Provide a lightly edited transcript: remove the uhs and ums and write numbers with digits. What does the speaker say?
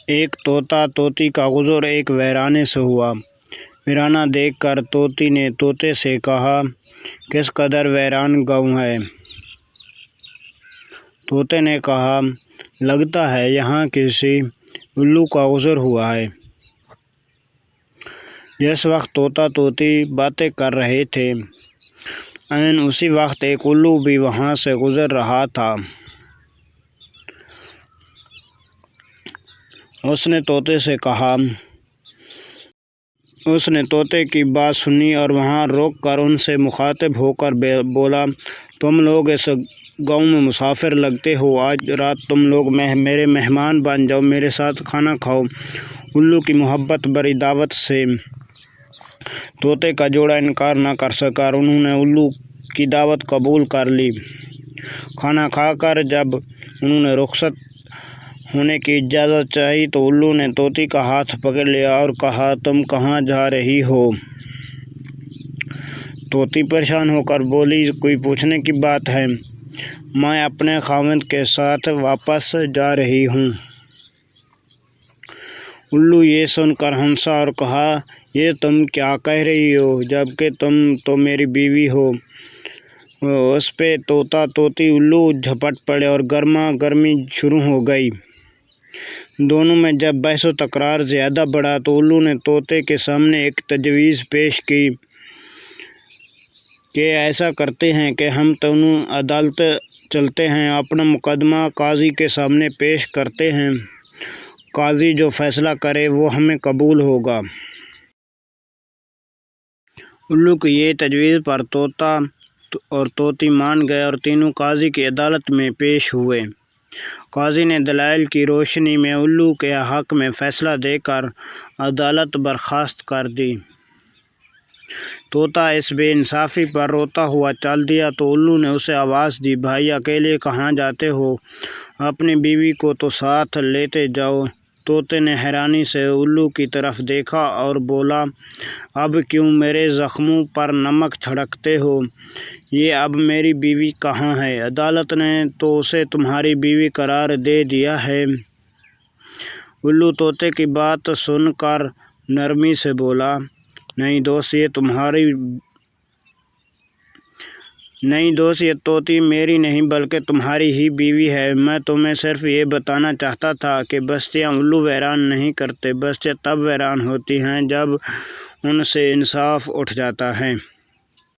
ایک طوطا طوطی کا گزر ایک ویرانے سے ہوا۔ ویرانہ دیکھ کر طوطی نے طوطے سے کہا، کس قدر ویران گاؤں ہے؟ طوطے نے کہا، لگتا ہے یہاں کسی الو کا گزر ہوا ہے۔ جس وقت طوطا طوطی باتیں کر رہے تھے، عین اسی وقت ایک الو بھی وہاں سے گزر رہا تھا۔ اس نے طوطے سے کہا، اس نے طوطے کی بات سنی اور وہاں روک کر ان سے مخاطب ہو کر بولا، تم لوگ اس گاؤں میں مسافر لگتے ہو، آج رات تم لوگ میرے مہمان بن جاؤ، میرے ساتھ کھانا کھاؤ۔ الو کی محبت بھری دعوت سے طوطے کا جوڑا انکار نہ کر سکا اور انہوں نے الو کی دعوت قبول کر لی۔ کھانا کھا کر جب انہوں نے رخصت ہونے کی اجازت چاہی تو الو نے طوطی کا ہاتھ پکڑ لیا اور کہا، تم کہاں جا رہی ہو؟ طوطی پریشان ہو کر بولی، کوئی پوچھنے کی بات ہے؟ میں اپنے خاوند کے ساتھ واپس جا رہی ہوں۔ الو یہ سن کر ہنسا اور کہا، یہ تم کیا کہہ رہی ہو، جبکہ تم تو میری بیوی ہو۔ اس پہ طوطا طوطی الو جھپٹ پڑے اور گرما گرمی شروع ہو گئی۔ دونوں میں جب بحث و تکرار زیادہ بڑھا تو الو نے طوطے کے سامنے ایک تجویز پیش کی کہ ایسا کرتے ہیں کہ ہم دونوں عدالت چلتے ہیں، اپنا مقدمہ قاضی کے سامنے پیش کرتے ہیں، قاضی جو فیصلہ کرے وہ ہمیں قبول ہوگا۔ الو کی یہ تجویز پر طوطا اور طوطی مان گئے اور تینوں قاضی کی عدالت میں پیش ہوئے۔ قاضی نے دلائل کی روشنی میں الو کے حق میں فیصلہ دے کر عدالت برخاست کر دی۔ طوطا اس بے انصافی پر روتا ہوا چل دیا تو الو نے اسے آواز دی، بھائی اکیلے کہاں جاتے ہو؟ اپنی بیوی کو تو ساتھ لیتے جاؤ۔ طوطے نے حیرانی سے الو کی طرف دیکھا اور بولا، اب کیوں میرے زخموں پر نمک چھڑکتے ہو؟ یہ اب میری بیوی کہاں ہے؟ عدالت نے تو اسے تمہاری بیوی قرار دے دیا ہے۔ الو طوطے کی بات سن کر نرمی سے بولا، نہیں دوست، یہ طوطی میری نہیں بلکہ تمہاری ہی بیوی ہے۔ میں تمہیں صرف یہ بتانا چاہتا تھا کہ بستیاں الو ویران نہیں کرتے، بستیاں تب ویران ہوتی ہیں جب ان سے انصاف اٹھ جاتا ہے۔